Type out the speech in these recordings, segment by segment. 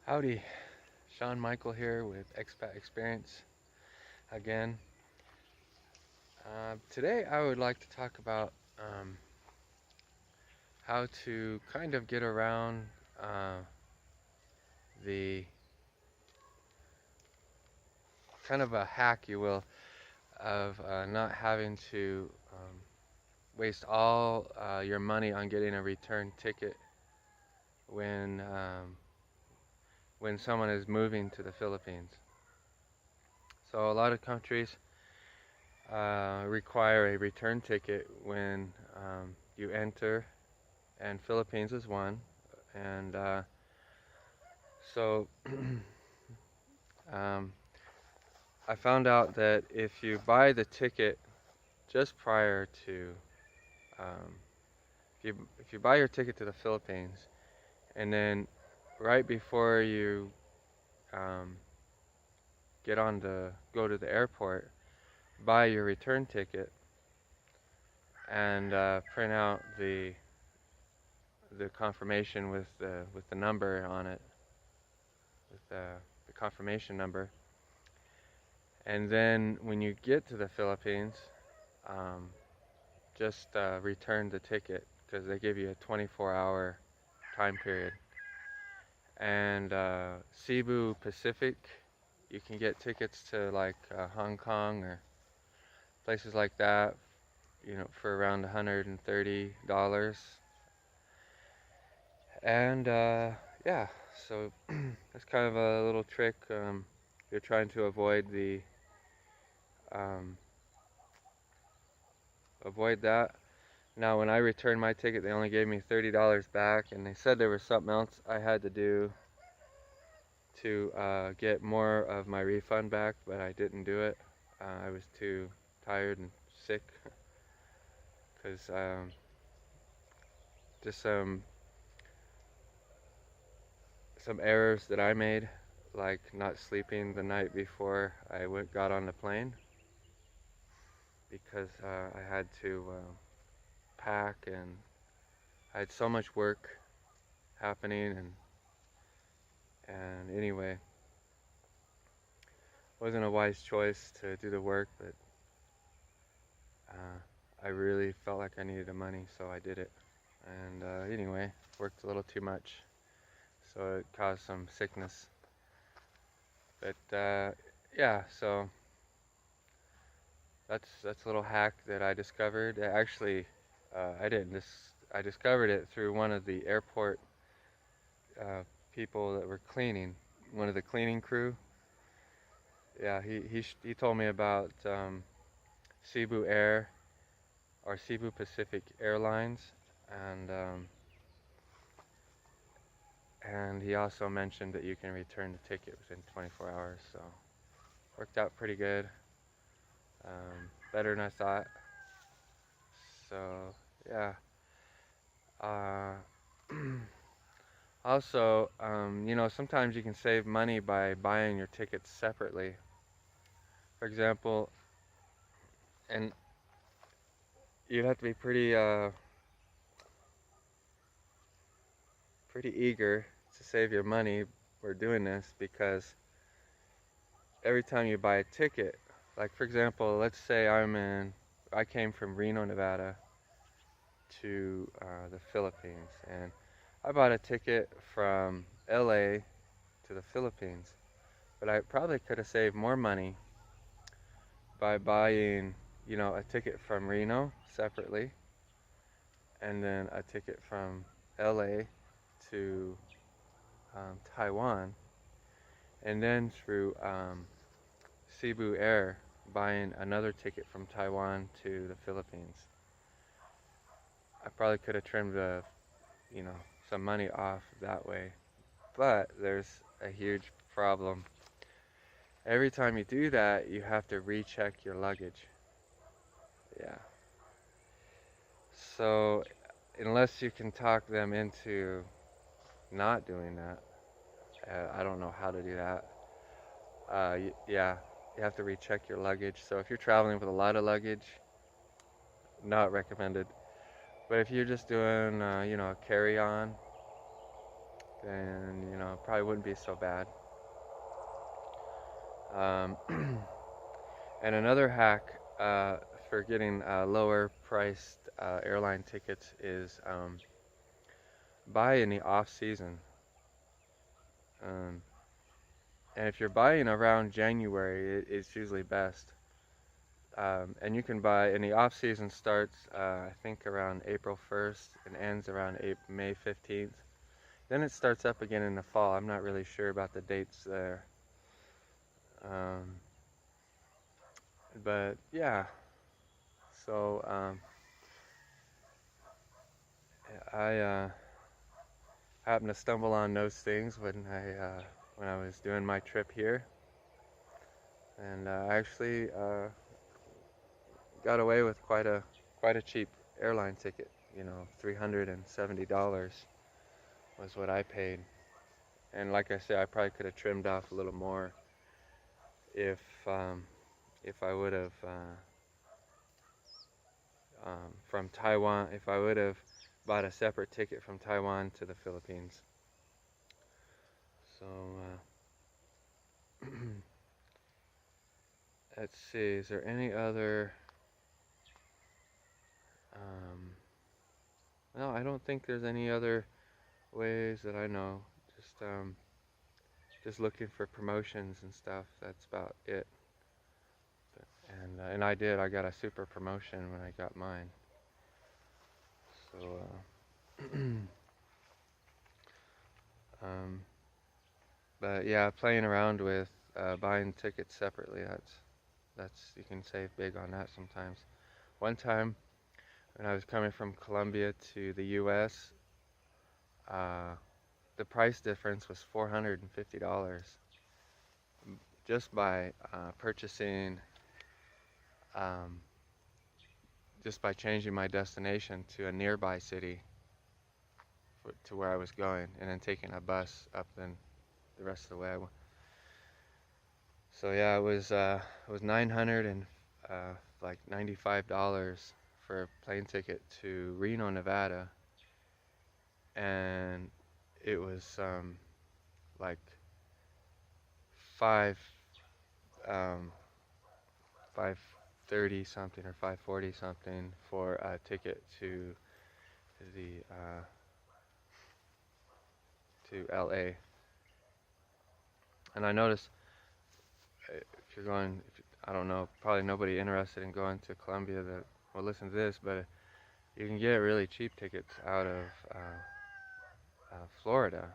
Howdy, Sean Michael here with Expat Experience again. Today I would like to talk about how to kind of get around uh, the kind of a hack, you will, of not having to waste all your money on getting a return ticket when when someone is moving to the Philippines. So a lot of countries require a return ticket when you enter, and Philippines is one. And so um, I found out that if you buy the ticket just prior to, um, if you buy your ticket to the Philippines, and then right before you um, go to the airport, buy your return ticket and print out the confirmation with the number on it, with the confirmation number. And then when you get to the Philippines, um, just return the ticket because they give you a 24-hour time period. And Cebu Pacific, you can get tickets to like Hong Kong or places like that, for around $130. And yeah, so that's kind of a little trick. You're trying to um, avoid that. Now, when I returned my ticket, they only gave me $30 back, and they said there was something else I had to do to get more of my refund back, but I didn't do it. I was too tired and sick because just some errors that I made, like not sleeping the night before I got on the plane, because I had to pack, and I had so much work happening, and anyway, wasn't a wise choice to do the work, but I really felt like I needed the money, so I did it. And anyway, worked a little too much, so it caused some sickness. But yeah, so that's a little hack that I discovered. Actually, I didn't. I discovered it through one of the airport people that were cleaning, one of the cleaning crew. Yeah, he told me about Cebu Air or Cebu Pacific Airlines, and and he also mentioned that you can return the ticket within 24 hours. So worked out pretty good, better than I thought. So yeah. Uh, Also, sometimes you can save money by buying your tickets separately. For example, and you'd have to be pretty eager to save your money for doing this, because every time you buy a ticket, like for example, let's say I came from Reno, Nevada to the Philippines, and I bought a ticket from LA to the Philippines, but I probably could have saved more money by buying, a ticket from Reno separately, and then a ticket from LA to Taiwan, and then through Cebu Air buying another ticket from Taiwan to the Philippines. I probably could have trimmed you know, some money off that way, but there's a huge problem. Every time you do that, you have to recheck your luggage. Yeah. So, unless you can talk them into not doing that, I don't know how to do that. Yeah, you have to recheck your luggage. So if you're traveling with a lot of luggage, not recommended. But if you're just doing, a carry-on, then probably wouldn't be so bad. Um, and another hack for getting lower priced airline tickets is buy in the off season. Um, and if you're buying around January, it's usually best. And you can buy, and the off season starts, I think, around April 1st and ends around May 15th. Then it starts up again in the fall. I'm not really sure about the dates there. Um, but yeah, so I happened to stumble on those things when I was doing my trip here, and I actually got away with quite a cheap airline ticket. $370 was what I paid. And like I said, I probably could have trimmed off a little more if um, if I would have from Taiwan, if I would have bought a separate ticket from Taiwan to the Philippines. So let's see, is there any other? Um, no, I don't think there's any other ways that I know. Just looking for promotions and stuff. That's about it. And I did. I got a super promotion when I got mine. So um, but yeah, playing around with buying tickets separately. That's you can save big on that sometimes. One time when I was coming from Colombia to the U.S., uh, the price difference was $450 just by purchasing, um, just by changing my destination to a nearby city to where I was going, and then taking a bus up then the rest of the way. So yeah, it was 900 and like $95 for a plane ticket to Reno, Nevada, and it was like five um, 530 something or 540 something for a ticket the to LA. And I noticed if you're going, I don't know, probably nobody interested in going to Colombia that will listen to this, but you can get really cheap tickets out of Florida,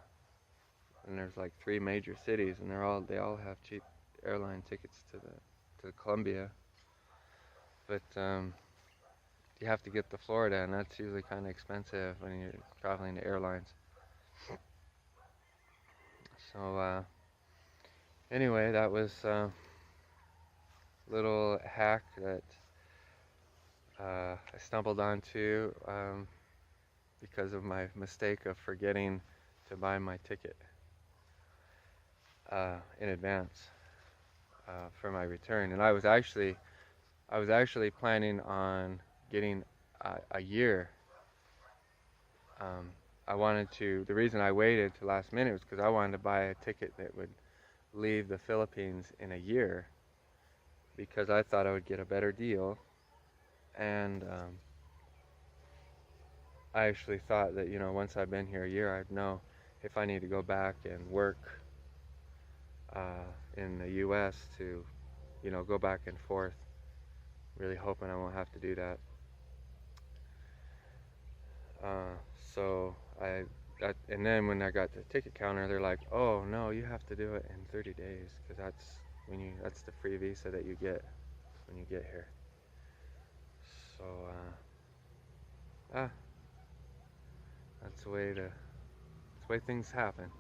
and there's like three major cities, and they all have cheap airline tickets to Colombia, but you have to get to Florida, and that's usually kind of expensive when you're traveling to airlines. So anyway, that was a little hack that I stumbled onto because of my mistake of forgetting to buy my ticket in advance for my return. And I was actually planning on getting a year. Um, I wanted to. The reason I waited to last minute was because I wanted to buy a ticket that would leave the Philippines in a year, because I thought I would get a better deal, and I actually thought that once I've been here a year, I'd know if I need to go back and work in the U.S. to go back and forth. Really hoping I won't have to do that. So and then when I got to the ticket counter, they're like, "Oh no, you have to do it in 30 days because that's the free visa that you get when you get here." So that's the way things happen.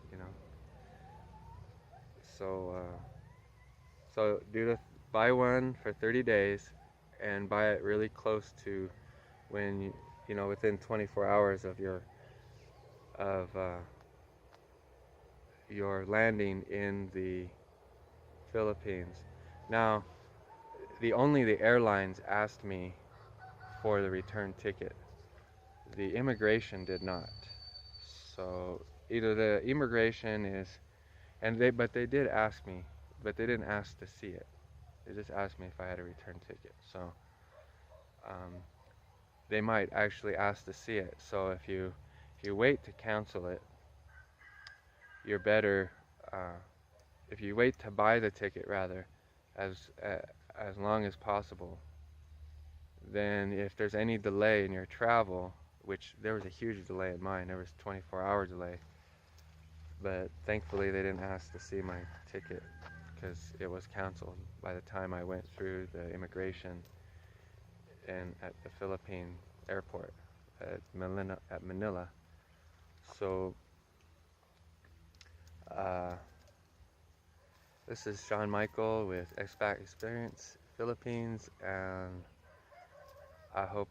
So buy one for 30 days and buy it really close to when within 24 hours of of uh, your landing in the Philippines. Now, only the airlines asked me for the return ticket. The immigration did not. So either the immigration is, but they did ask me, but they didn't ask to see it. They just asked me if I had a return ticket. So um, they might actually ask to see it. So if you wait to cancel it, you're better. If you wait to buy the ticket rather, as uh, as long as possible, then if there's any delay in your travel, which there was a huge delay in mine, there was 24-hour delay, but thankfully they didn't ask to see my ticket because it was canceled by the time I went through the immigration and at the Philippine airport at Manila. So uh, this is Sean Michael with Expat Experience Philippines, and I hope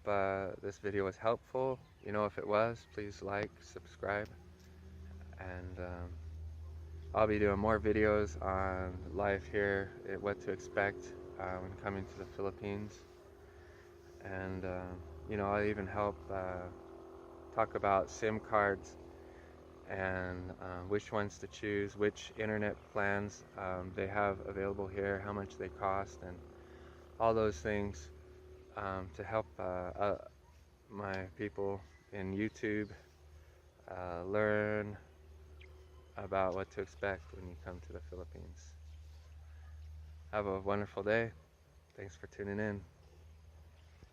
this video was helpful. You know, if it was, please like, subscribe, and I'll be doing more videos on life here, what to expect when coming to the Philippines, and you know, I'll even help talk about SIM cards and which ones to choose, which internet plans they have available here, how much they cost, and all those things to help my people in YouTube learn about what to expect when you come to the Philippines. Have a wonderful day. Thanks for tuning in.